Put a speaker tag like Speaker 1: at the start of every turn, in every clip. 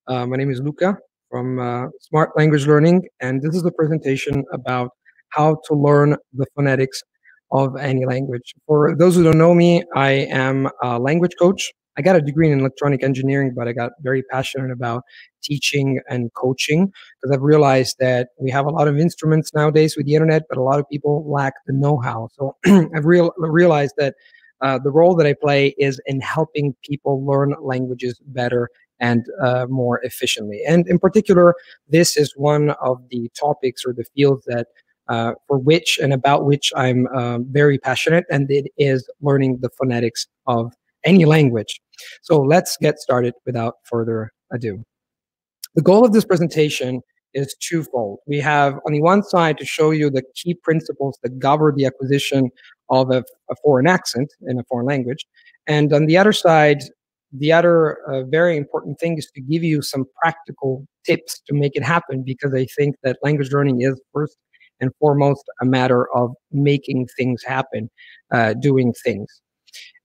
Speaker 1: My name is Luca from Smart Language Learning, and this is a presentation about how to learn the phonetics of any language. For those who don't know me, I am a language coach. I got a degree in electronic engineering, but I got very passionate about teaching and coaching because I've realized that we have a lot of instruments nowadays with the internet, but a lot of people lack the know-how. So I've realized that the role that I play is in helping people learn languages better and more efficiently. And in particular, this is one of the topics or the fields that for which and about which I'm very passionate, and it is learning the phonetics of any language. So let's get started without further ado. The goal of this presentation is twofold. We have on the one side to show you the key principles that govern the acquisition of a foreign accent in a foreign language. And on the other side, the other very important thing is to give you some practical tips to make it happen, because I think that language learning is first and foremost a matter of making things happen, doing things.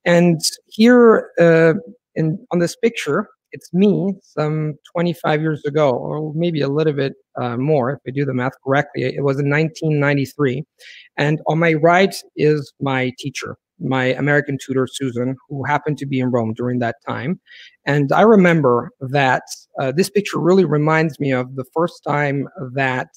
Speaker 1: And here on this picture, it's me some 25 years ago, or maybe a little bit more if I do the math correctly. It was in 1993. And on my right is my teacher, my American tutor, Susan, who happened to be in Rome during that time. And I remember that this picture really reminds me of the first time that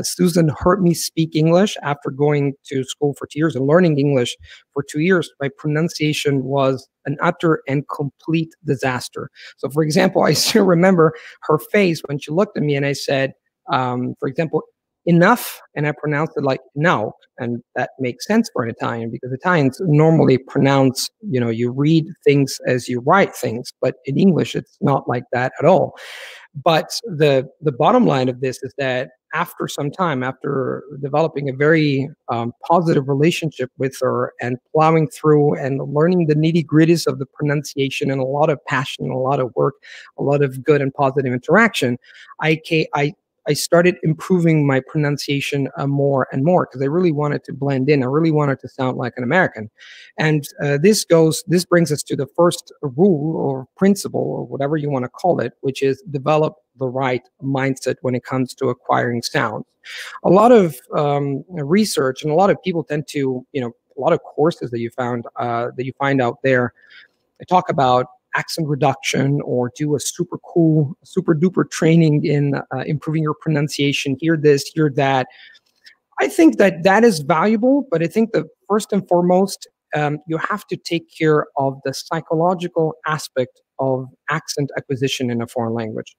Speaker 1: Susan heard me speak English after going to school for 2 years and learning English for 2 years. My pronunciation was an utter and complete disaster. So, for example, I still remember her face when she looked at me and I said, for example, enough, and I pronounced it like no, and that makes sense for an Italian because Italians normally pronounce, you read things as you write things, but in English it's not like that at all. But the bottom line of this is that after some time, after developing a very positive relationship with her and plowing through and learning the nitty-gritties of the pronunciation and a lot of passion, a lot of work, a lot of good and positive interaction, I started improving my pronunciation more and more because I really wanted to blend in. I really wanted to sound like an American. And this brings us to the first rule or principle or whatever you want to call it, which is develop the right mindset when it comes to acquiring sounds. A lot of research and a lot of people tend to, a lot of courses that you find out there, they talk about accent reduction or do a super cool, super duper training in improving your pronunciation, hear this, hear that. I think that is valuable, but I think that first and foremost, you have to take care of the psychological aspect of accent acquisition in a foreign language.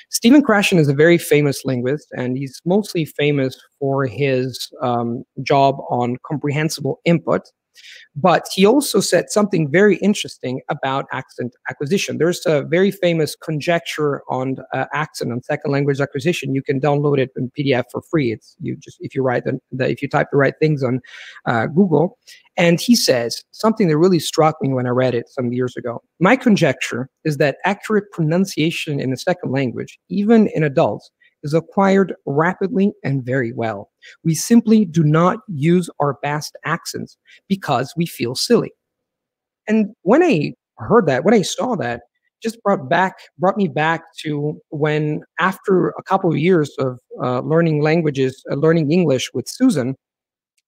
Speaker 1: Stephen Krashen is a very famous linguist, and he's mostly famous for his job on comprehensible input. But he also said something very interesting about accent acquisition. There's a very famous conjecture on accent and second language acquisition. You can download it in PDF for free. It's if you type the right things on Google. And he says something that really struck me when I read it some years ago. My conjecture is that accurate pronunciation in a second language, even in adults, is acquired rapidly and very well. We simply do not use our best accents because we feel silly. And when I heard that, when I saw that, just brought me back to when, after a couple of years of learning English with Susan,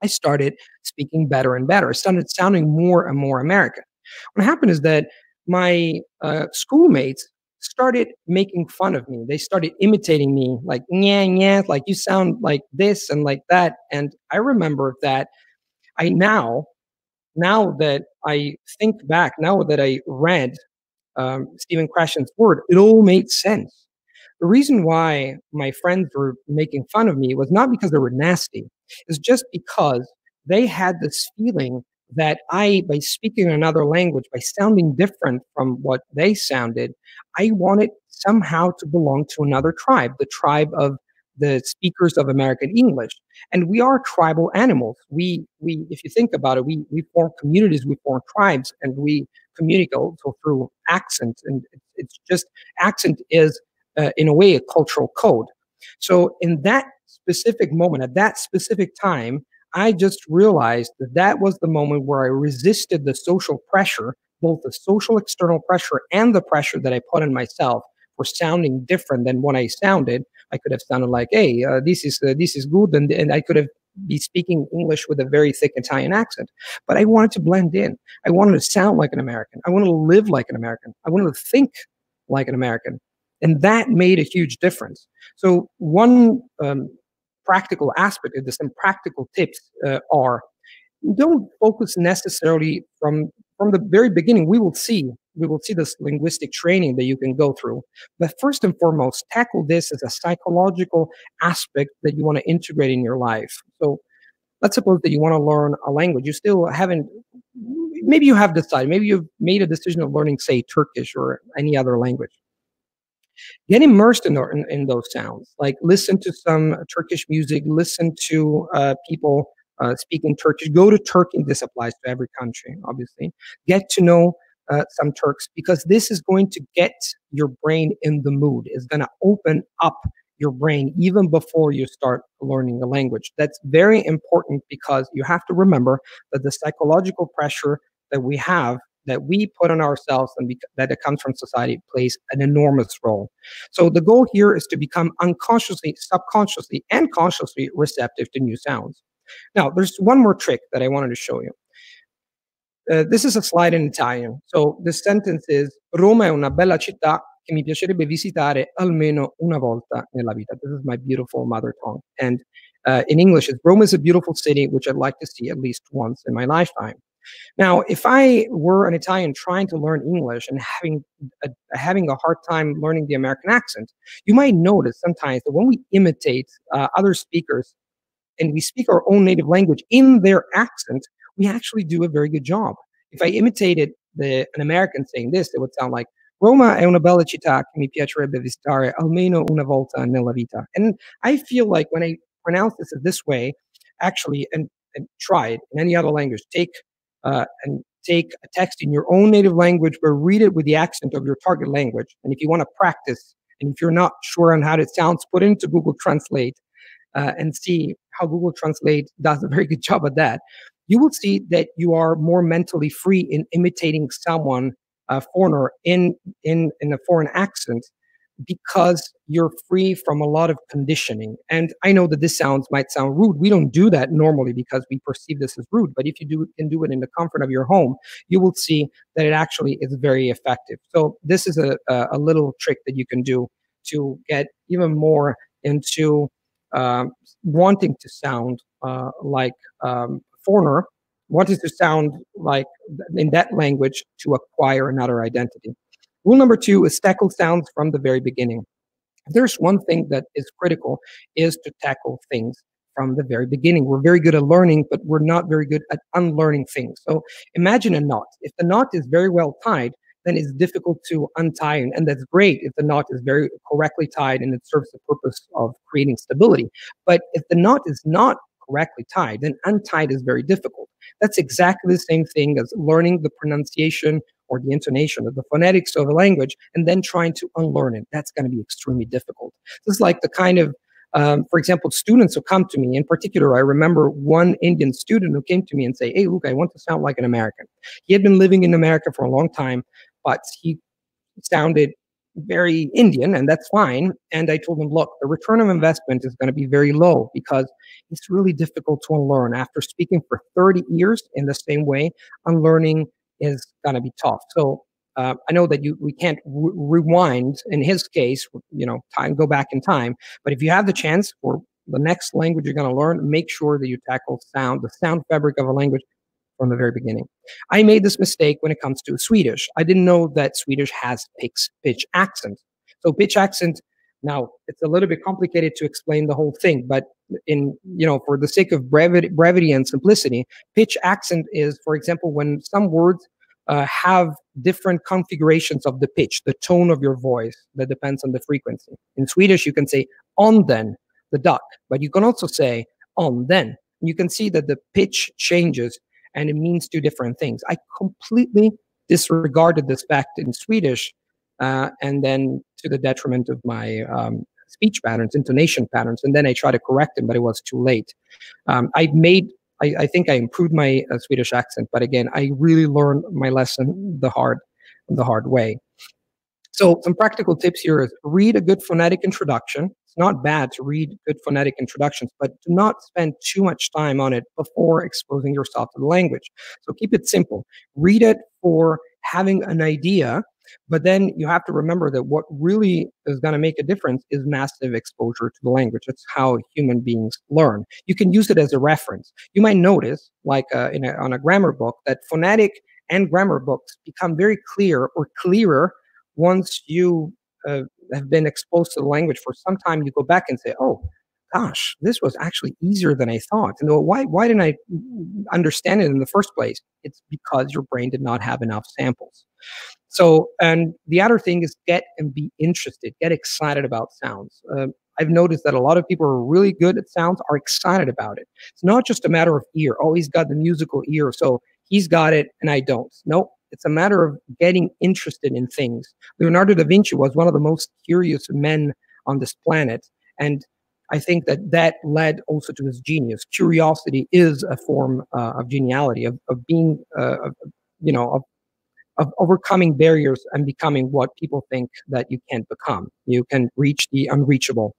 Speaker 1: I started speaking better and better. I started sounding more and more American. What happened is that my schoolmates started making fun of me. They started imitating me, like, yeah, like you sound like this and like that. And I remember that now that I think back, now that I read Stephen Krashen's word, it all made sense. The reason why my friends were making fun of me was not because they were nasty. It's just because they had this feeling that by speaking another language, by sounding different from what they sounded, I wanted somehow to belong to another tribe, the tribe of the speakers of American English. And we are tribal animals. We if you think about it, we form communities, we form tribes, and we communicate also through accent. And it's just, accent is, in a way, a cultural code. So in that specific moment, at that specific time, I just realized that was the moment where I resisted the social pressure, both the social external pressure and the pressure that I put on myself were sounding different than when I sounded. I could have sounded like, hey, this is good, and I could have be speaking English with a very thick Italian accent. But I wanted to blend in. I wanted to sound like an American. I wanted to live like an American. I wanted to think like an American. And that made a huge difference. So one practical aspect of this, and practical tips are, don't focus necessarily from the very beginning. We will see this linguistic training that you can go through, but first and foremost, tackle this as a psychological aspect that you want to integrate in your life. So let's suppose that you want to learn a language. You still haven't, maybe you have decided, maybe you've made a decision of learning, say, Turkish or any other language. Get immersed in those sounds. Like, listen to some Turkish music, listen to people speaking Turkish. Go to Turkey. This applies to every country, obviously. Get to know some Turks, because this is going to get your brain in the mood. It's going to open up your brain even before you start learning the language. That's very important, because you have to remember that the psychological pressure that we have, that we put on ourselves, and that it comes from society, plays an enormous role. So the goal here is to become unconsciously, subconsciously, and consciously receptive to new sounds. Now, there's one more trick that I wanted to show you. This is a slide in Italian. So the sentence is: Roma è una bella città che mi piacerebbe visitare almeno una volta nella vita. This is my beautiful mother tongue. And in English, it's: Rome is a beautiful city which I'd like to see at least once in my lifetime. Now, if I were an Italian trying to learn English and having a hard time learning the American accent, you might notice sometimes that when we imitate other speakers and we speak our own native language in their accent, we actually do a very good job. If I imitated an American saying this, it would sound like: Roma è una bella città che mi piacerebbe visitare almeno una volta nella vita. And I feel like when I pronounce this way, actually, and try it in any other language, take a text in your own native language, but read it with the accent of your target language. And if you want to practice, and if you're not sure on how it sounds, put it into Google Translate and see how Google Translate does a very good job at that. You will see that you are more mentally free in imitating someone, a foreigner, in a foreign accent, because you're free from a lot of conditioning. And I know that this might sound rude. We don't do that normally because we perceive this as rude. But if you can do it in the comfort of your home, you will see that it actually is very effective. So this is a little trick that you can do to get even more into wanting to sound like foreigner, wanting to sound like in that language to acquire another identity. Rule number 2 is tackle sounds from the very beginning. If there's one thing that is critical, is to tackle things from the very beginning. We're very good at learning, but we're not very good at unlearning things. So imagine a knot. If the knot is very well tied, then it's difficult to untie, and that's great if the knot is very correctly tied and it serves the purpose of creating stability. But if the knot is not correctly tied, then untied is very difficult. That's exactly the same thing as learning the pronunciation or the intonation of the phonetics of a language and then trying to unlearn it. That's going to be extremely difficult. This is like the kind of, for example, students who come to me. In particular, I remember one Indian student who came to me and say, "Hey, Luca, I want to sound like an American." He had been living in America for a long time, but he sounded very Indian, and that's fine. And I told him, look, the return of investment is going to be very low because it's really difficult to unlearn. After speaking for 30 years in the same way, unlearning is going to be tough. So I know that we can't rewind in his case, go back in time. But if you have the chance for the next language you're going to learn, make sure that you tackle the sound fabric of a language from the very beginning. I made this mistake when it comes to Swedish. I didn't know that Swedish has pitch accent. So pitch accent, now it's a little bit complicated to explain the whole thing, but for the sake of brevity and simplicity, pitch accent is, for example, when some words have different configurations of the pitch, the tone of your voice that depends on the frequency. In Swedish, you can say on den, the duck, but you can also say on den. You can see that the pitch changes and it means two different things. I completely disregarded this fact in Swedish, and then to the detriment of my speech patterns, intonation patterns, and then I tried to correct them, but it was too late. I think I improved my Swedish accent, but again, I really learned my lesson the hard way. So some practical tips here is read a good phonetic introduction. It's not bad to read good phonetic introductions, but do not spend too much time on it before exposing yourself to the language. So keep it simple. Read it for having an idea, but then you have to remember that what really is going to make a difference is massive exposure to the language. It's how human beings learn. You can use it as a reference. You might notice, like on a grammar book, that phonetic and grammar books become very clear or clearer once you have been exposed to the language for some time. You go back and say, oh, gosh, this was actually easier than I thought. And why didn't I understand it in the first place? It's because your brain did not have enough samples. So, and the other thing is get and be interested, get excited about sounds. I've noticed that a lot of people who are really good at sounds are excited about it. It's not just a matter of ear. Oh, he's got the musical ear, so he's got it and I don't. No, it's a matter of getting interested in things. Leonardo da Vinci was one of the most curious men on this planet. And I think that led also to his genius. Curiosity is a form of geniality, of being, of overcoming barriers and becoming what people think that you can't become. You can reach the unreachable.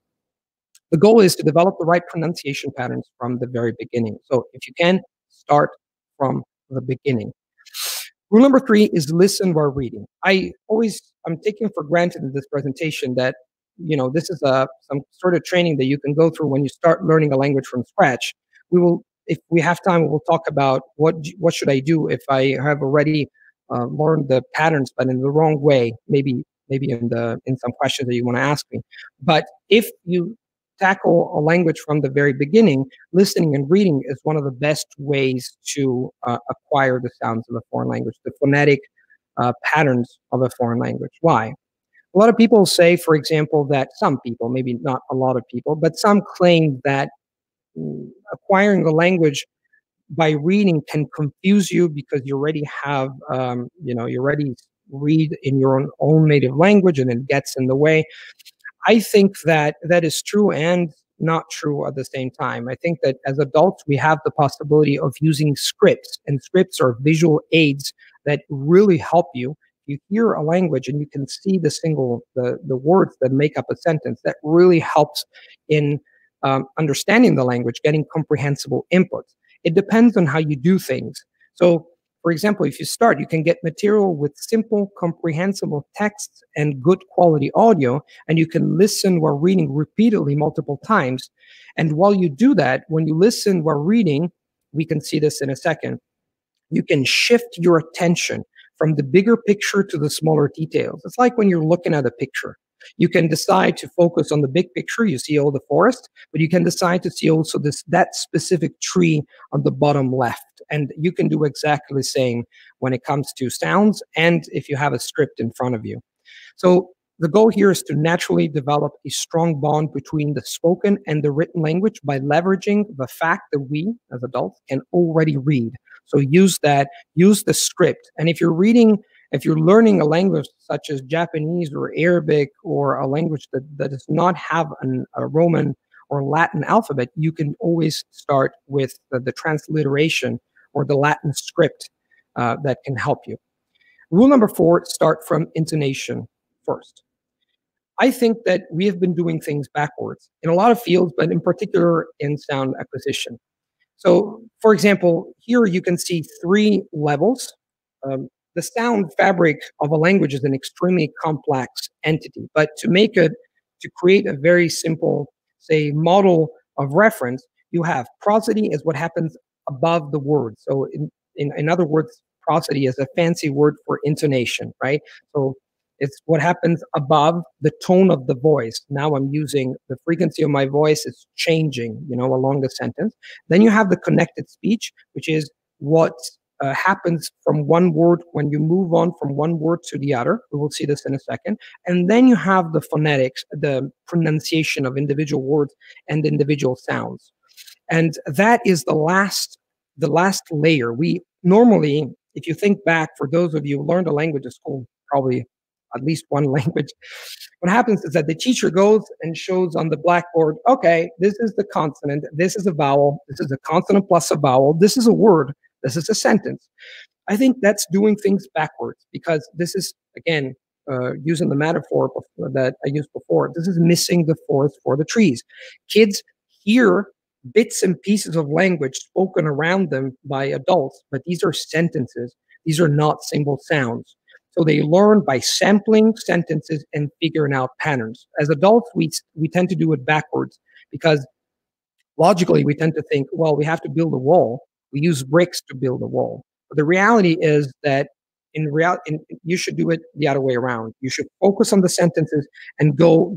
Speaker 1: The goal is to develop the right pronunciation patterns from the very beginning. So if you can, start from the beginning. Rule number 3 is listen while reading. I'm taking for granted in this presentation that, this is some sort of training that you can go through when you start learning a language from scratch. If we have time, we'll talk about what should I do if I have already learned the patterns, but in the wrong way, maybe in some questions that you want to ask me. But if you tackle a language from the very beginning, listening and reading is one of the best ways to acquire the sounds of a foreign language, the phonetic patterns of a foreign language. Why? A lot of people say, for example, that some people, maybe not a lot of people, but some claim that acquiring a language by reading can confuse you because you already have, you already read in your own native language and it gets in the way. I think that is true and not true at the same time. I think that as adults, we have the possibility of using scripts, and scripts are visual aids that really help you. You hear a language and you can see the words that make up a sentence. That really helps in understanding the language, getting comprehensible inputs. It depends on how you do things. So, for example, if you can get material with simple, comprehensible texts and good quality audio, and you can listen while reading repeatedly multiple times. And while you do that, when you listen while reading, we can see this in a second, you can shift your attention from the bigger picture to the smaller details. It's like when you're looking at a picture. You can decide to focus on the big picture. You see all the forest, but you can decide to see also that specific tree on the bottom left. And you can do exactly the same when it comes to sounds and if you have a script in front of you. So the goal here is to naturally develop a strong bond between the spoken and the written language by leveraging the fact that we, as adults, can already read. So use the script. And if you're learning a language such as Japanese or Arabic or a language that does not have a Roman or Latin alphabet, you can always start with the transliteration or the Latin script that can help you. Rule number 4, start from intonation first. I think that we have been doing things backwards in a lot of fields, but in particular in sound acquisition. So, for example, here you can see 3 levels. The sound fabric of a language is an extremely complex entity, but to create a very simple, say, model of reference, you have prosody is what happens above the word. So in other words, prosody is a fancy word for intonation, right? So it's what happens above the tone of the voice. Now I'm using the frequency of my voice is changing, along the sentence. Then you have the connected speech, which is what happens from one word when you move on from one word to the other. We will see this in a second. And then you have the phonetics, the pronunciation of individual words and individual sounds. And that is the last layer. We normally, if you think back, for those of you who learned a language at school, probably at least one language, what happens is that the teacher goes and shows on the blackboard, okay, this is the consonant, this is a vowel, this is a consonant plus a vowel, this is a word, this is a sentence. I think that's doing things backwards because this is, again, using the metaphor that I used before, this is missing the forest for the trees. Kids hear bits and pieces of language spoken around them by adults, but these are sentences. These are not single sounds. So they learn by sampling sentences and figuring out patterns. As adults, we tend to do it backwards because logically we tend to think, well, we have to build a wall. We use bricks to build a wall. But the reality is that you should do it the other way around. You should focus on the sentences and go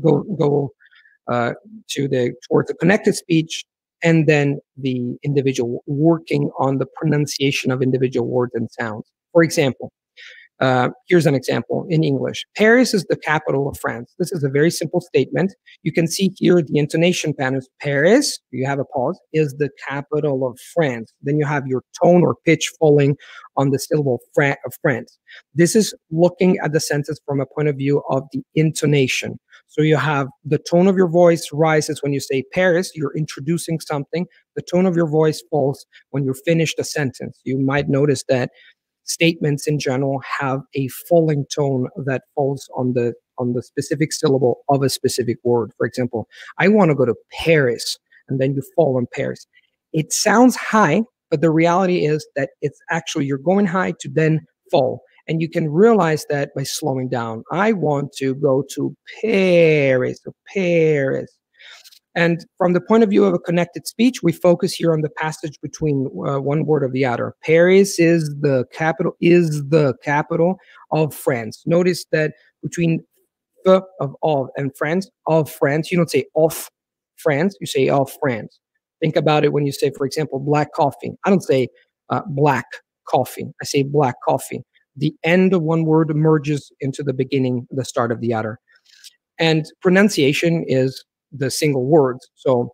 Speaker 1: towards the connected speech, and then the individual working on the pronunciation of individual words and sounds. For example, here's an example in English. Paris is the capital of France. This is a very simple statement. You can see here the intonation patterns. Paris, you have a pause, is the capital of France. Then you have your tone or pitch falling on the syllable of France. This is looking at the sentence from a point of view of the intonation. So you have the tone of your voice rises when you say Paris, you're introducing something. The tone of your voice falls when you finish the sentence. You might notice that statements in general have a falling tone that falls on the specific syllable of a specific word. For example, I want to go to Paris, and then you fall on Paris. It sounds high, but the reality is that it's actually you're going high to then fall. And you can realize that by slowing down. I want to go to Paris, so Paris. And from the point of view of a connected speech, we focus here on the passage between one word of the other. Paris is the capital of France. Notice that between the of and France, of France, you don't say of France, you say of France. Think about it when you say, for example, black coffee. I don't say black coffee. I say black coffee. The end of one word merges into the beginning, the start of the other. And pronunciation is the single words, so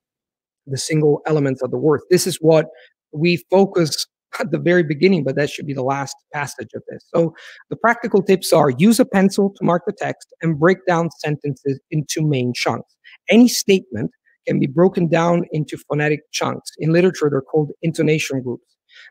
Speaker 1: the single elements of the words. This is what we focus at the very beginning, but that should be the last passage of this. So the practical tips are: use a pencil to mark the text and break down sentences into main chunks. Any statement can be broken down into phonetic chunks. In literature, they're called intonation groups.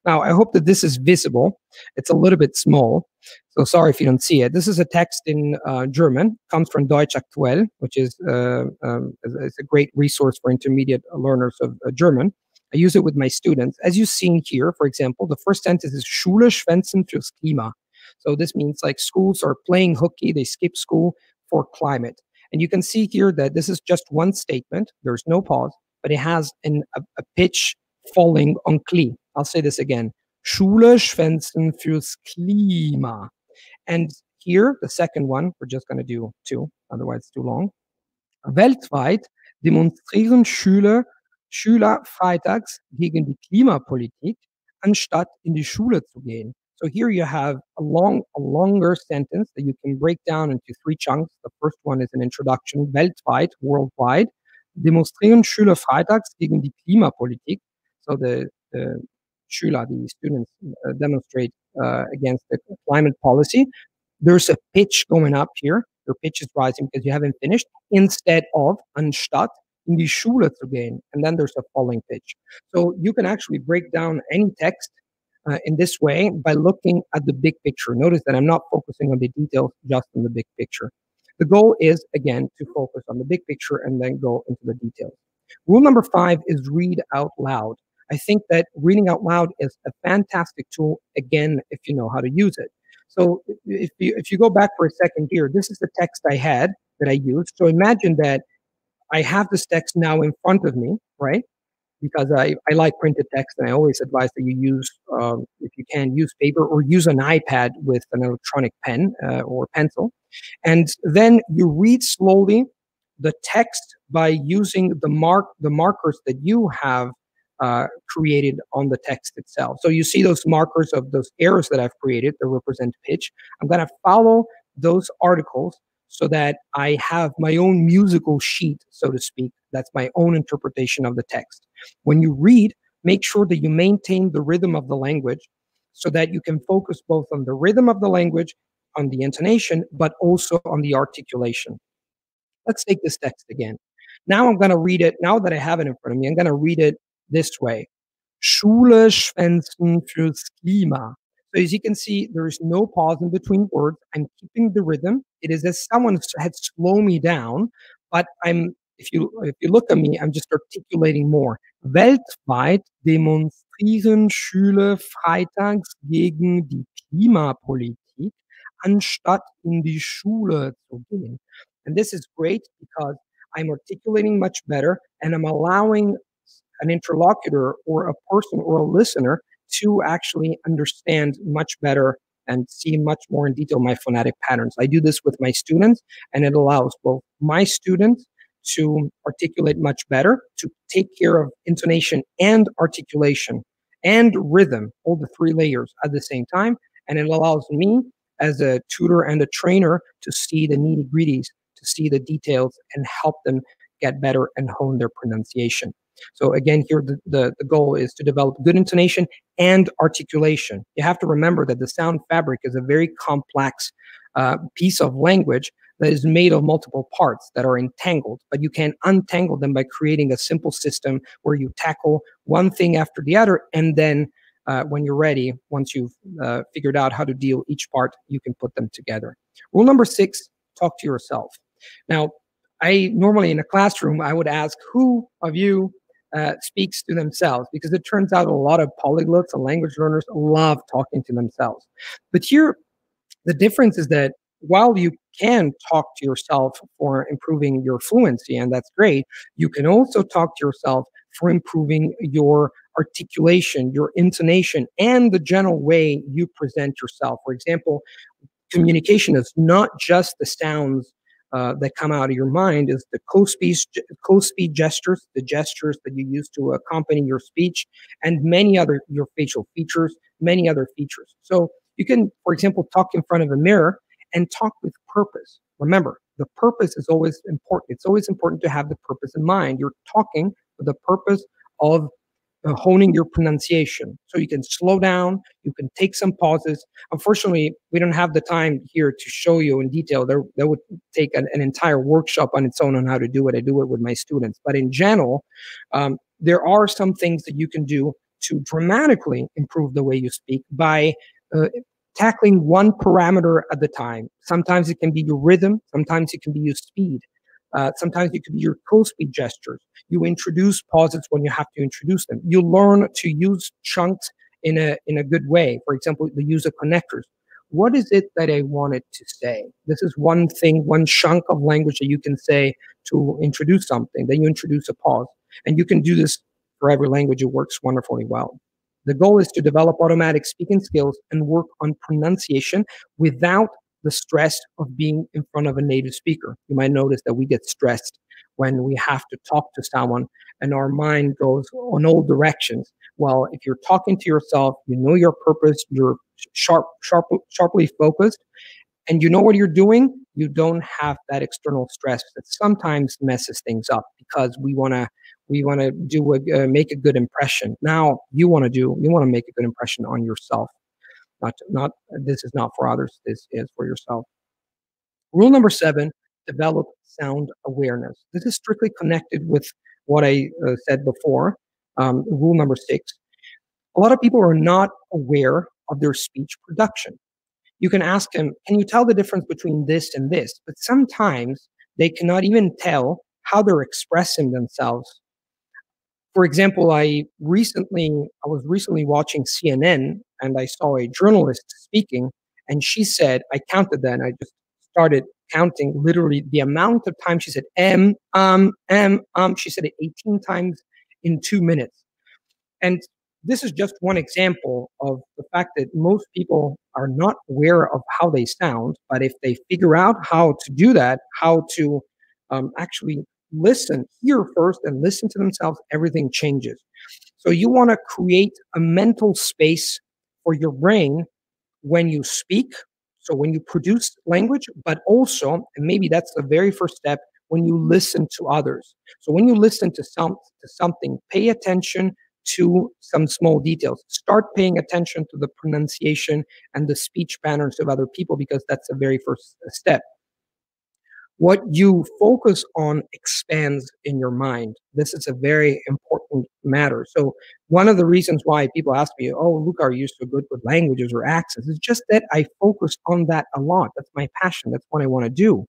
Speaker 1: Now, I hope that this is visible. It's a little bit small, so sorry if you don't see it. This is a text in German, comes from Deutsch Aktuell, which is it's a great resource for intermediate learners of German. I use it with my students. As you've seen here, for example, the first sentence is Schule schwänzen fürs Klima. So this means like schools are playing hooky, they skip school for climate. And you can see here that this is just one statement. There's no pause, but it has a pitch falling on Kli. I'll say this again. Schule schwänzen fürs Klima. And here, the second one, we're just going to do two, otherwise it's too long. Weltweit demonstrieren Schüler freitags gegen die Klimapolitik, anstatt in die Schule zu gehen. So here you have a longer sentence that you can break down into three chunks. The first one is an introduction. Weltweit, worldwide, demonstrieren Schüler freitags gegen die Klimapolitik. So the Schüler, the students, demonstrate against the climate policy. There's a pitch going up here. Your pitch is rising because you haven't finished. Instead of, anstatt, in die Schule zu gehen. And then there's a falling pitch. So you can actually break down any text in this way by looking at the big picture. Notice that I'm not focusing on the details, just on the big picture. The goal is, again, to focus on the big picture and then go into the details. Rule number 5 is read out loud. I think that reading out loud is a fantastic tool, again, if you know how to use it. So if you go back for a second here, this is the text I had that I used. So imagine that I have this text now in front of me, right? Because I like printed text, and I always advise that you use, if you can, use paper or use an iPad with an electronic pen or pencil. And then you read slowly the text by using the markers that you have created on the text itself. So you see those markers of those arrows that I've created that represent pitch. I'm going to follow those articles so that I have my own musical sheet, so to speak. That's my own interpretation of the text. When you read, make sure that you maintain the rhythm of the language so that you can focus both on the rhythm of the language, on the intonation, but also on the articulation. Let's take this text again. Now I'm going to read it. Now that I have it in front of me, I'm going to read it this way. Schule schwänzen fürs Klima. So as you can see, there is no pause in between words. I'm keeping the rhythm. It is as someone had slowed me down, but if you look at me, I'm just articulating more. Weltweit demonstrieren Schüler freitags gegen die Klimapolitik, anstatt in die Schule zu gehen. And this is great because I'm articulating much better and I'm allowing an interlocutor or a person or a listener to actually understand much better and see much more in detail my phonetic patterns. I do this with my students, and it allows both my students to articulate much better, to take care of intonation and articulation and rhythm, all the three layers at the same time. And it allows me as a tutor and a trainer to see the nitty gritties, to see the details and help them get better and hone their pronunciation. So again, here the goal is to develop good intonation and articulation. You have to remember that the sound fabric is a very complex piece of language that is made of multiple parts that are entangled, but you can untangle them by creating a simple system where you tackle one thing after the other, and then when you're ready, once you've figured out how to deal each part, you can put them together. Rule number 6, talk to yourself. Now, I normally in a classroom, I would ask who of you speaks to themselves, because it turns out a lot of polyglots and language learners love talking to themselves. But here, the difference is that while you can talk to yourself for improving your fluency, and that's great, you can also talk to yourself for improving your articulation, your intonation, and the general way you present yourself. For example, communication is not just the sounds that come out of your mind, is the close-speed gestures, the gestures that you use to accompany your speech, and many other, your facial features, many other features. So you can, for example, talk in front of a mirror and talk with purpose. Remember, the purpose is always important. It's always important to have the purpose in mind. You're talking for the purpose of honing your pronunciation. So you can slow down, you can take some pauses. Unfortunately, we don't have the time here to show you in detail. That would take an entire workshop on its own on how to do it. I do it with my students. But in general, there are some things that you can do to dramatically improve the way you speak by tackling one parameter at the time. Sometimes it can be your rhythm, sometimes it can be your speed. Sometimes it could be your close-speed gestures. You introduce pauses when you have to introduce them. You learn to use chunks in a good way. For example, the use of connectors. What is it that I wanted to say? This is one thing, one chunk of language that you can say to introduce something. Then you introduce a pause. And you can do this for every language. It works wonderfully well. The goal is to develop automatic speaking skills and work on pronunciation without the stress of being in front of a native speaker. You might notice that we get stressed when we have to talk to someone and our mind goes in all directions. Well, if you're talking to yourself, you know your purpose, you're sharply focused, and you know what you're doing, you don't have that external stress that sometimes messes things up because we want to make a good impression. Now you want to make a good impression on yourself. This is not for others, this is for yourself. Rule number 7, develop sound awareness. This is strictly connected with what I said before. Rule number 6, a lot of people are not aware of their speech production. You can ask them, can you tell the difference between this and this? But sometimes they cannot even tell how they're expressing themselves. For example, I was recently watching CNN and I saw a journalist speaking, and she said, I counted that, and I just started counting literally the amount of time she said she said it 18 times in 2 minutes. And this is just one example of the fact that most people are not aware of how they sound, but if they figure out how to do that, how to actually hear first and listen to themselves, everything changes. So you want to create a mental space for your brain when you speak, so when you produce language, but also, and maybe that's the very first step, when you listen to others. So when you listen to something, pay attention to some small details. Start paying attention to the pronunciation and the speech patterns of other people, because that's the very first step. What you focus on expands in your mind. This is a very important important matter. So one of the reasons why people ask me, oh, Luca, are you so good with languages or accents? It's just that I focus on that a lot. That's my passion. That's what I want to do.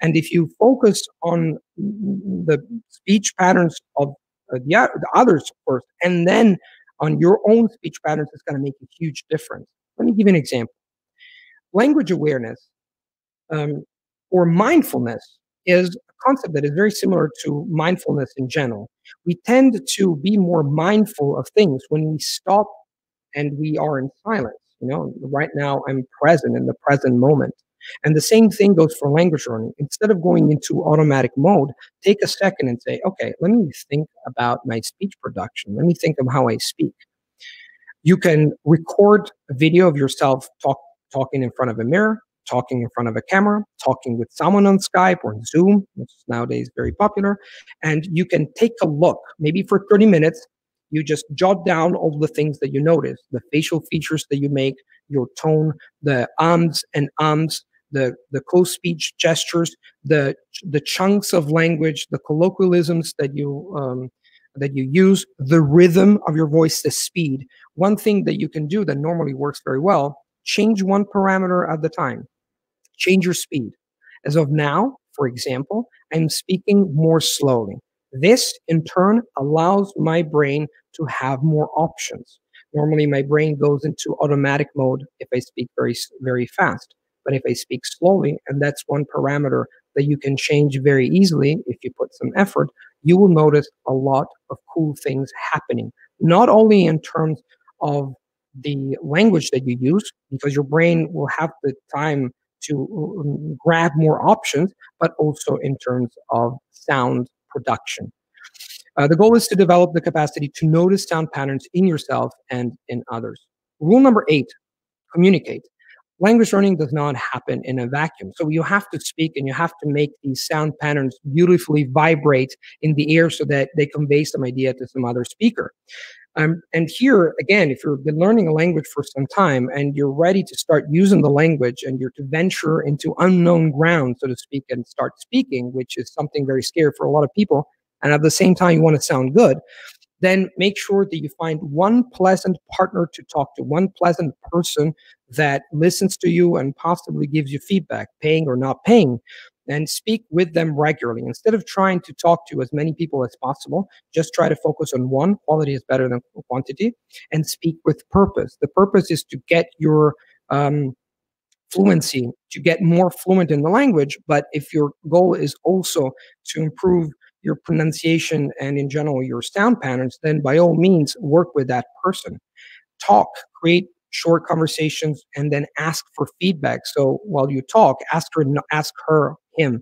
Speaker 1: And if you focus on the speech patterns of the others first, and then on your own speech patterns, it's going to make a huge difference. Let me give you an example. Language awareness or mindfulness is a concept that is very similar to mindfulness in general. We tend to be more mindful of things when we stop and we are in silence. You know, right now I'm present in the present moment. And the same thing goes for language learning. Instead of going into automatic mode, take a second and say, okay, let me think about my speech production. Let me think of how I speak. You can record a video of yourself talking in front of a mirror, talking in front of a camera, talking with someone on Skype or Zoom, which is nowadays very popular. And you can take a look, maybe for 30 minutes, you just jot down all the things that you notice, the facial features that you make, your tone, the ums and ums, the close speech gestures, the chunks of language, the colloquialisms that you use, the rhythm of your voice, the speed. One thing that you can do that normally works very well, change one parameter at the time. Change your speed. As of now, for example, I'm speaking more slowly. This, in turn, allows my brain to have more options. Normally, my brain goes into automatic mode if I speak very, very fast. But if I speak slowly, and that's one parameter that you can change very easily if you put some effort, you will notice a lot of cool things happening, not only in terms of the language that you use, because your brain will have the time to grab more options, but also in terms of sound production. The goal is to develop the capacity to notice sound patterns in yourself and in others. Rule number 8, communicate. Language learning does not happen in a vacuum. So you have to speak and you have to make these sound patterns beautifully vibrate in the air so that they convey some idea to some other speaker. And here, again, if you've been learning a language for some time and you're ready to start using the language and you're to venture into unknown ground, so to speak, and start speaking, which is something very scary for a lot of people, and at the same time you want to sound good, then make sure that you find one pleasant partner to talk to, one pleasant person that listens to you and possibly gives you feedback, paying or not paying, and speak with them regularly. Instead of trying to talk to as many people as possible, just try to focus on one. Quality is better than quantity, and speak with purpose. The purpose is to get your fluency, to get more fluent in the language. But if your goal is also to improve your pronunciation and in general your sound patterns, then by all means work with that person. Talk, create short conversations, and then ask for feedback. So while you talk, ask her, him,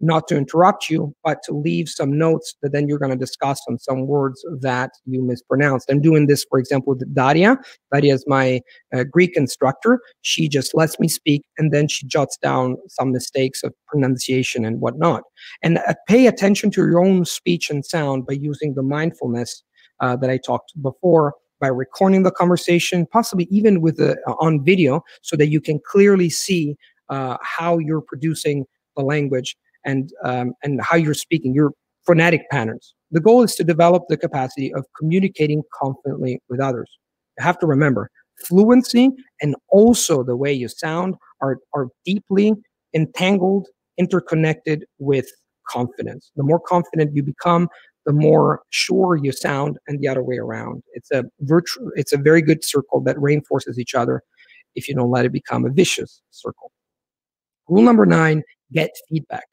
Speaker 1: not to interrupt you, but to leave some notes that then you're going to discuss on some words that you mispronounced. I'm doing this, for example, with Daria. Daria is my Greek instructor. She just lets me speak, and then she jots down some mistakes of pronunciation and whatnot. And pay attention to your own speech and sound by using the mindfulness that I talked before, by recording the conversation, possibly even with on video, so that you can clearly see how you're producing the language and how you're speaking, your phonetic patterns. The goal is to develop the capacity of communicating confidently with others. You have to remember, fluency and also the way you sound are deeply entangled, interconnected with confidence. The more confident you become, the more sure you sound, and the other way around. It's a very good circle that reinforces each other if you don't let it become a vicious circle. Rule number 9, get feedback.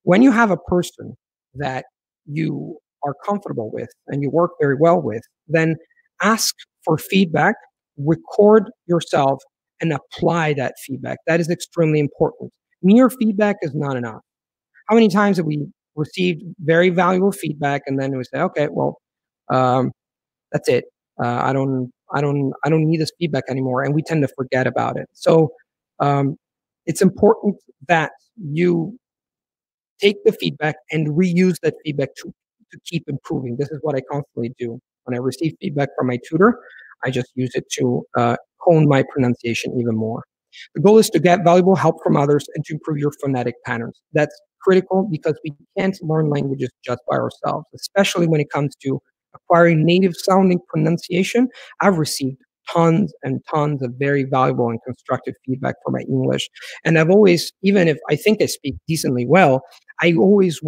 Speaker 1: When you have a person that you are comfortable with and you work very well with, then ask for feedback, record yourself, and apply that feedback. That is extremely important. Mere feedback is not enough. How many times have we received very valuable feedback and then we say, okay, well, that's it. I don't need this feedback anymore, and we tend to forget about it. So it's important that you take the feedback and reuse that feedback to keep improving. This is what I constantly do. When I receive feedback from my tutor, I just use it to hone my pronunciation even more. The goal is to get valuable help from others and to improve your phonetic patterns. That's critical because we can't learn languages just by ourselves, especially when it comes to acquiring native sounding pronunciation, I've received tons and tons of very valuable and constructive feedback for my English. And I've always, even if I think I speak decently well, I always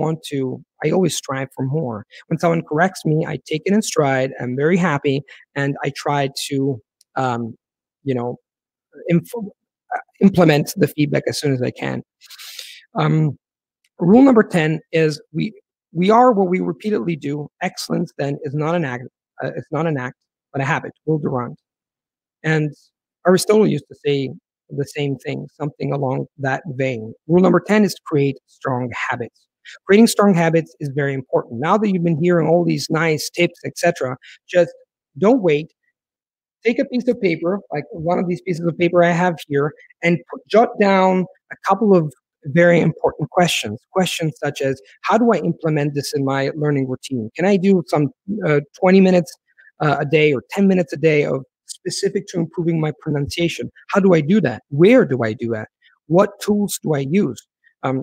Speaker 1: strive for more. When someone corrects me, I take it in stride. I'm very happy, and I try to, um, you know, implement the feedback as soon as I can. Um, Rule number 10 is we are what we repeatedly do. Excellence then is not an act, it's not an act, but a habit. Will Durant. And Aristotle used to say the same thing, something along that vein. Rule number 10 is create strong habits. Creating strong habits is very important. Now that you've been hearing all these nice tips, etc., just don't wait. Take a piece of paper, like one of these pieces of paper I have here, and jot down a couple of very important questions. Questions such as, how do I implement this in my learning routine? Can I do some 20 minutes a day or 10 minutes a day of specific to improving my pronunciation? How do I do that? Where do I do that? What tools do I use?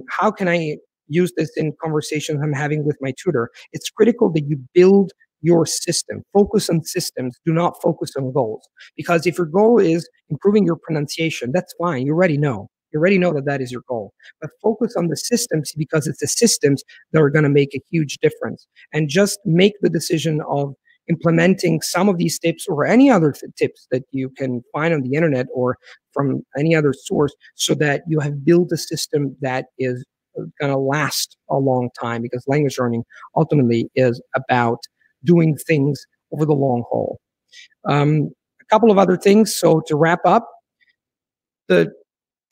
Speaker 1: How can I use this in conversations I'm having with my tutor? It's critical that you build your system. Focus on systems. Do not focus on goals. Because if your goal is improving your pronunciation, that's fine. You already know. You already know that that is your goal. But focus on the systems, because it's the systems that are going to make a huge difference. And just make the decision of implementing some of these tips or any other tips that you can find on the internet or from any other source, so that you have built a system that is going to last a long time, because language learning ultimately is about doing things over the long haul. A couple of other things. So to wrap up, the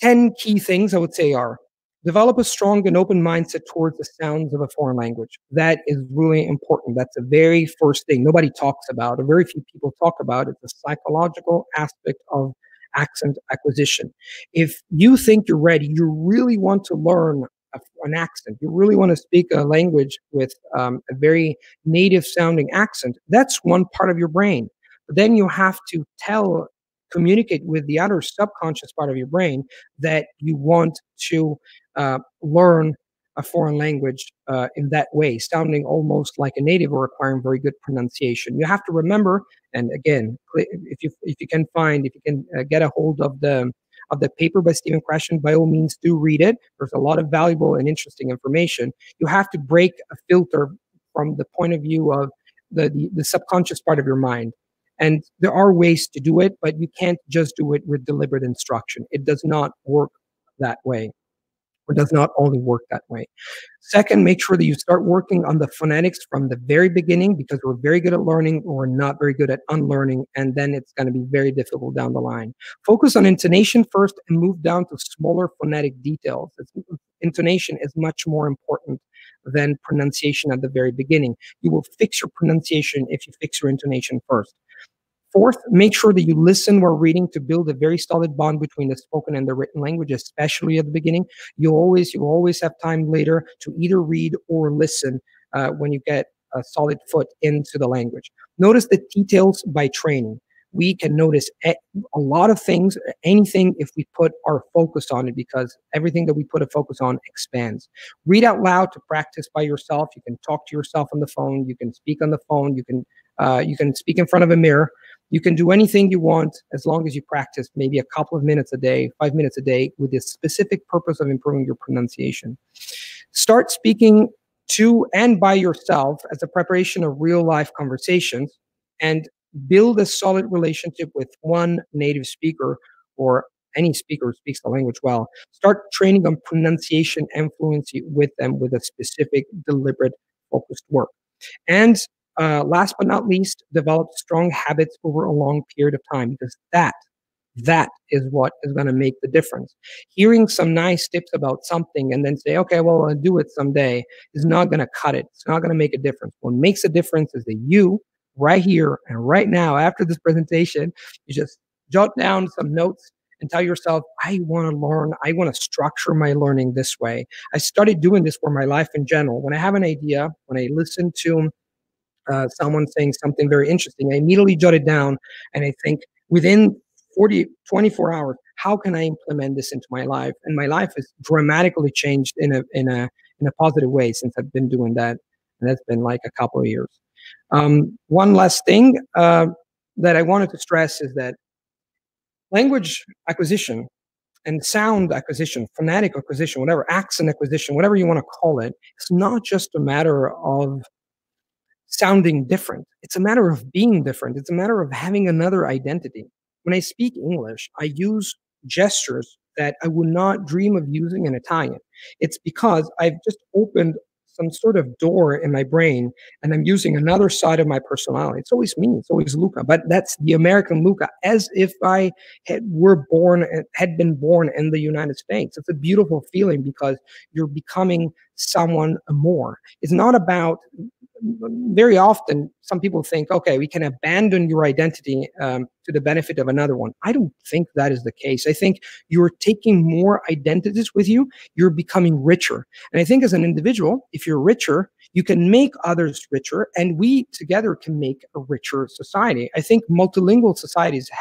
Speaker 1: 10 key things I would say are: develop a strong and open mindset towards the sounds of a foreign language. That is really important. That's the very first thing nobody talks about, or very few people talk about. It's the psychological aspect of accent acquisition. If you think you're ready, you really want to learn an accent, you really want to speak a language with a very native sounding accent, that's one part of your brain. But then you have to communicate with the other subconscious part of your brain that you want to learn a foreign language in that way, sounding almost like a native or requiring very good pronunciation. You have to remember, and again, if you can get a hold of the paper by Stephen Krashen, by all means do read it. There's a lot of valuable and interesting information. You have to break a filter from the point of view of the subconscious part of your mind. And there are ways to do it, but you can't just do it with deliberate instruction. It does not work that way, or does not only work that way. Second, make sure that you start working on the phonetics from the very beginning, because we're very good at learning, or we're not very good at unlearning, and then it's going to be very difficult down the line. Focus on intonation first and move down to smaller phonetic details. Intonation is much more important than pronunciation at the very beginning. You will fix your pronunciation if you fix your intonation first. Fourth, make sure that you listen while reading to build a very solid bond between the spoken and the written language, especially at the beginning. You'll always have time later to either read or listen when you get a solid foot into the language. Notice the details by training. We can notice a lot of things, anything, if we put our focus on it, because everything that we put a focus on expands. Read out loud to practice by yourself. You can talk to yourself on the phone. You can speak on the phone. You can speak in front of a mirror. You can do anything you want as long as you practice maybe a couple of minutes a day, 5 minutes a day, with the specific purpose of improving your pronunciation. Start speaking to and by yourself as a preparation of real life conversations, and build a solid relationship with one native speaker or any speaker who speaks the language well. Start training on pronunciation and fluency with them with a specific, deliberate, focused work. And last but not least, develop strong habits over a long period of time, because that is what is going to make the difference. Hearing some nice tips about something and then say, okay, well, I'll do it someday, is not going to cut it. It's not going to make a difference. What makes a difference is that you, right here and right now, after this presentation, you just jot down some notes and tell yourself, I want to learn. I want to structure my learning this way. I started doing this for my life in general. When I have an idea, when I listen to someone saying something very interesting, I immediately jot it down, and I think within 24 hours, how can I implement this into my life? And my life has dramatically changed in a positive way since I've been doing that, and that's been like a couple of years. One last thing that I wanted to stress is that language acquisition and sound acquisition, phonetic acquisition, whatever, accent acquisition, whatever you want to call it, it's not just a matter of sounding different. It's a matter of being different. It's a matter of having another identity. When I speak English, I use gestures that I would not dream of using in Italian. It's because I've just opened some sort of door in my brain and I'm using another side of my personality. It's always me, it's always Luca, but that's the American Luca, as if I had been born in the United States. It's a beautiful feeling because you're becoming someone more. It's not about, very often some people think, okay, we can abandon your identity to the benefit of another one. I don't think that is the case. I think you're taking more identities with you. You're becoming richer. And I think as an individual, if you're richer, you can make others richer, and we together can make a richer society. I think multilingual societies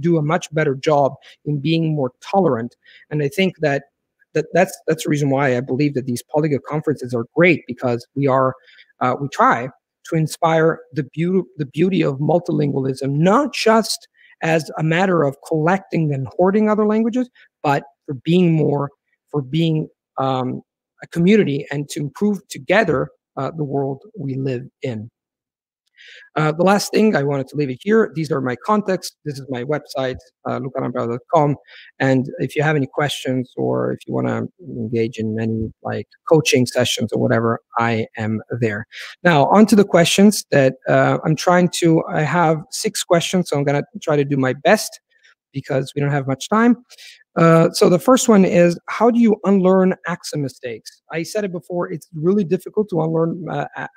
Speaker 1: do a much better job in being more tolerant. And I think that's the reason why I believe that these Polyglot conferences are great, because we try to inspire the beauty of multilingualism, not just as a matter of collecting and hoarding other languages, but for being a community and to improve together the world we live in. The last thing I wanted to leave it here. These are my contacts. This is my website, lucalampariello.com. And if you have any questions or if you want to engage in any like coaching sessions or whatever, I am there. Now, on to the questions that I have 6 questions, so I'm going to try to do my best because we don't have much time. So the first one is, how do you unlearn accent mistakes? I said it before, it's really difficult to unlearn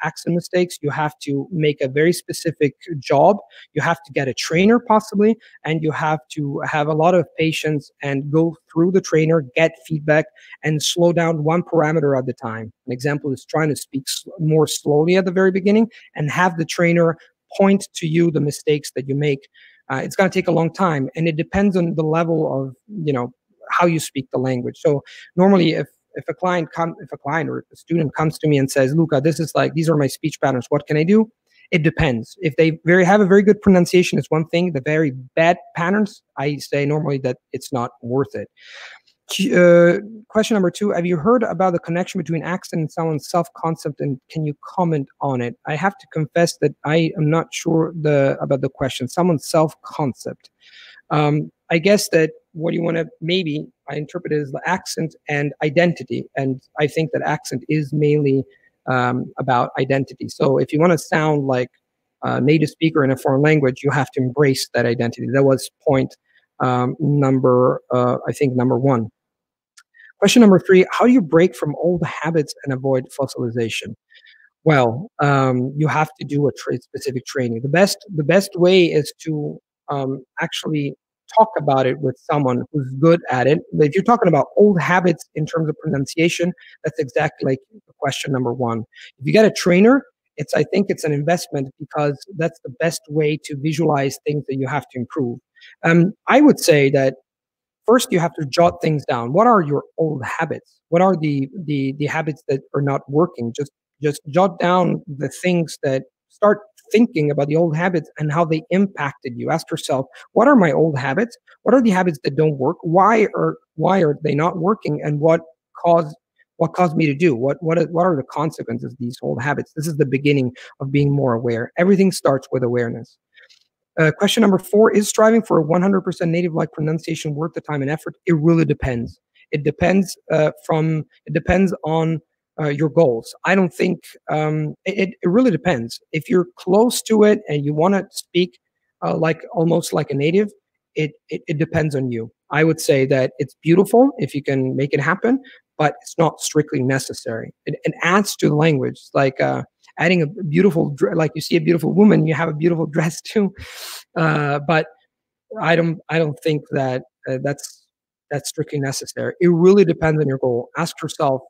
Speaker 1: accent mistakes. You have to make a very specific job. You have to get a trainer possibly, and you have to have a lot of patience and go through the trainer, get feedback, and slow down one parameter at a time. An example is trying to speak more slowly at the very beginning and have the trainer point to you the mistakes that you make. It's going to take a long time, and it depends on the level of, how you speak the language. So normally, if a client or a student comes to me and says, "Luca, these are my speech patterns. What can I do?" It depends. If they have a very good pronunciation, it's one thing. The very bad patterns, I say normally that it's not worth it. Question number 2, have you heard about the connection between accent and someone's self-concept, and can you comment on it? I have to confess that I am not sure about the question. Someone's self-concept. I guess that what you want to, maybe I interpret it as the accent and identity, and I think that accent is mainly about identity. So if you want to sound like a native speaker in a foreign language, you have to embrace that identity. That was point number 1. Question number 3, how do you break from old habits and avoid fossilization? Well, you have to do a specific training. The best way is to actually talk about it with someone who's good at it. But if you're talking about old habits in terms of pronunciation, that's exactly like question number 1. If you get a trainer, I think it's an investment, because that's the best way to visualize things that you have to improve. I would say that first you have to jot things down. What are your old habits? What are the habits that are not working? Just jot down the things that, start thinking about the old habits and how they impacted you. Ask yourself, what are my old habits? What are the habits that don't work? Why are they not working? And what caused me to do? What are the consequences of these old habits? This is the beginning of being more aware. Everything starts with awareness. Question number 4, is striving for a 100% native-like pronunciation worth the time and effort? It really depends. It depends on your goals. I don't think it really depends. If you're close to it and you want to speak almost like a native, it depends on you. I would say that it's beautiful if you can make it happen, but it's not strictly necessary. It adds to the language, like adding a beautiful, like you see a beautiful woman, you have a beautiful dress too. But I don't think that that's strictly necessary. It really depends on your goal. Ask yourself,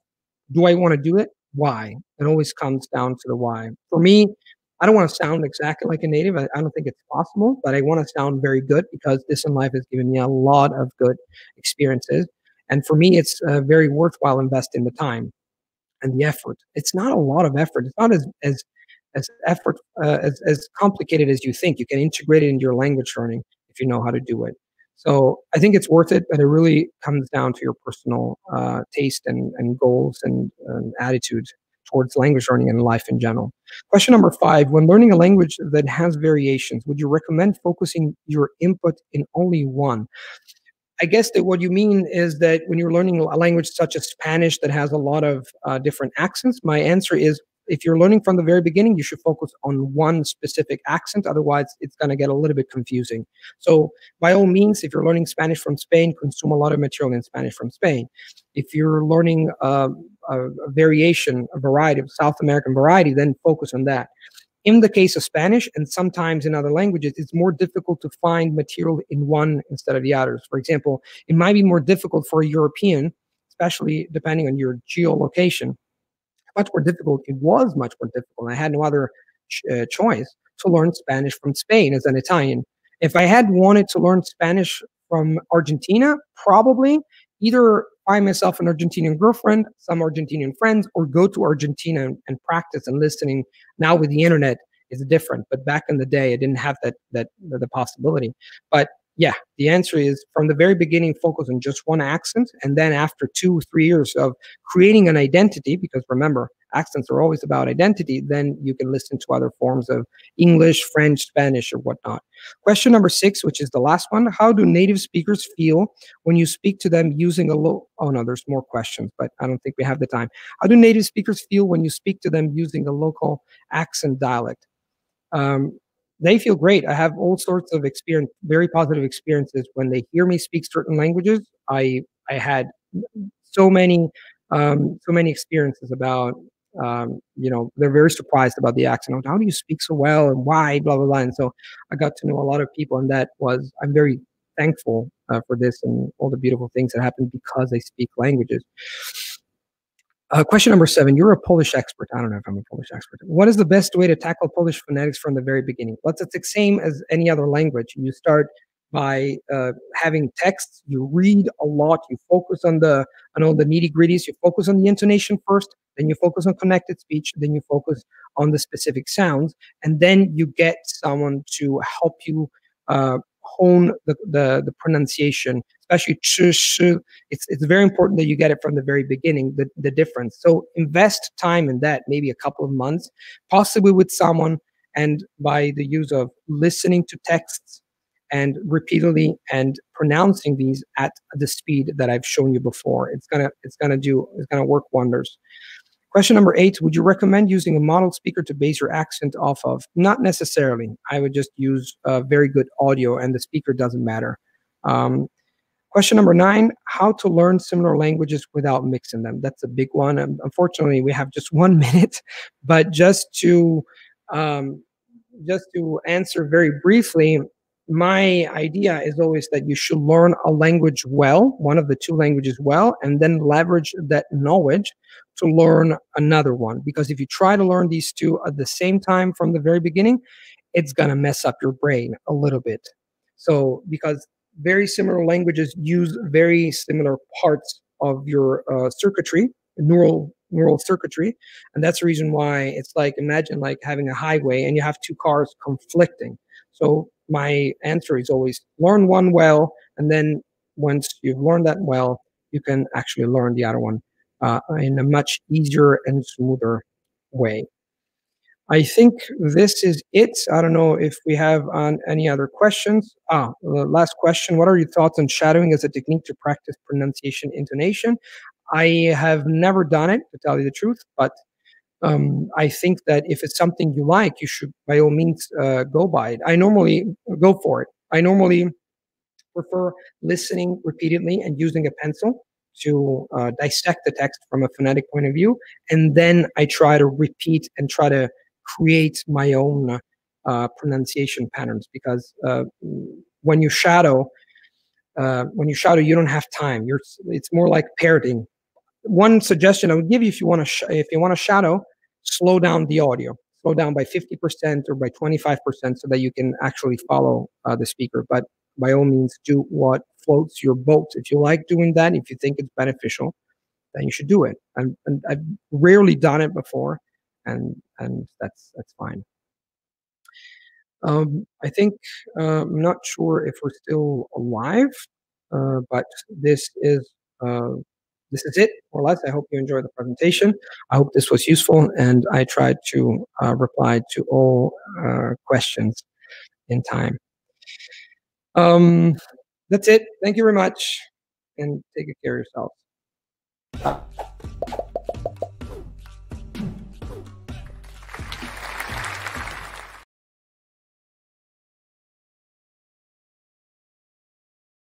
Speaker 1: do I want to do it? Why? It always comes down to the why. For me, I don't want to sound exactly like a native. I don't think it's possible, but I want to sound very good, because this in life has given me a lot of good experiences. And for me, it's very worthwhile investing the time and the effort. It's not a lot of effort. It's not as as complicated as you think. You can integrate it into your language learning if you know how to do it. So I think it's worth it, but it really comes down to your personal taste and goals and attitude towards language learning and life in general. Question number 5, when learning a language that has variations, would you recommend focusing your input in only one? I guess that what you mean is that when you're learning a language such as Spanish that has a lot of different accents, my answer is if you're learning from the very beginning, you should focus on one specific accent. Otherwise, it's going to get a little bit confusing. So by all means, if you're learning Spanish from Spain, consume a lot of material in Spanish from Spain. If you're learning a variation, a variety of South American variety, then focus on that. In the case of Spanish, and sometimes in other languages, it's more difficult to find material in one instead of the others. For example, it might be more difficult for a European, especially depending on your geolocation. Much more difficult. It was much more difficult. I had no other choice to learn Spanish from Spain as an Italian. If I had wanted to learn Spanish from Argentina, probably either find myself an Argentinian girlfriend, some Argentinian friends, or go to Argentina and practice and listening. Now with the internet, it's different. But back in the day, I didn't have the possibility. But yeah, the answer is from the very beginning, focus on just one accent. And then after 2 or 3 years of creating an identity, because remember, accents are always about identity, then you can listen to other forms of English, French, Spanish, or whatnot. Question number 6, which is the last one. How do native speakers feel when you speak to them using a low... Oh, no, there's more questions, but I don't think we have the time. How do native speakers feel when you speak to them using a local accent dialect? They feel great. I have all sorts of experience, very positive experiences when they hear me speak certain languages. I had so many experiences about they're very surprised about the accent. How do you speak so well and why, blah blah blah. And so I got to know a lot of people, and I'm very thankful for this and all the beautiful things that happen because I speak languages. Question number 7, you're a Polish expert. I don't know if I'm a Polish expert. What is the best way to tackle Polish phonetics from the very beginning? Well, it's the same as any other language. You start by having texts. You read a lot. You focus on all the nitty-gritties. You focus on the intonation first, then you focus on connected speech, then you focus on the specific sounds, and then you get someone to help you hone the pronunciation, especially ch, sh. It's very important that you get it from the very beginning, the difference. So invest time in that, maybe a couple of months, possibly with someone, and by the use of listening to texts and repeatedly and pronouncing these at the speed that I've shown you before. It's gonna work wonders. Question number 8, would you recommend using a model speaker to base your accent off of? Not necessarily. I would just use very good audio, and the speaker doesn't matter. Question number 9, how to learn similar languages without mixing them. That's a big one. Unfortunately, we have just 1 minute, but just to answer very briefly, my idea is always that you should learn a language well, one of the 2 languages well, and then leverage that knowledge to learn another one. Because if you try to learn these 2 at the same time from the very beginning, it's going to mess up your brain a little bit. So because very similar languages use very similar parts of your circuitry, neural circuitry, and that's the reason why it's like, imagine like having a highway and you have 2 cars conflicting. So my answer is always learn one well, and then once you've learned that well, you can actually learn the other one in a much easier and smoother way. I think this is it. I don't know if we have any other questions. The last question, what are your thoughts on shadowing as a technique to practice pronunciation intonation? I have never done it, to tell you the truth, but I think that if it's something you like, you should by all means go by it. I normally go for it. I normally prefer listening repeatedly and using a pencil to dissect the text from a phonetic point of view, and then I try to repeat and try to create my own pronunciation patterns. Because when you shadow, you don't have time. It's more like parroting. One suggestion I would give you, if you want to shadow, slow down the audio. Slow down by 50% or by 25% so that you can actually follow the speaker. But by all means, do what floats your boat. If you like doing that, if you think it's beneficial, then you should do it. And I've rarely done it before. and that's fine. I think I'm not sure if we're still alive, but uh, this is it, more or less. I hope you enjoyed the presentation. I hope this was useful, and I tried to reply to all questions in time. That's it. Thank you very much, and take good care of yourself. Bye.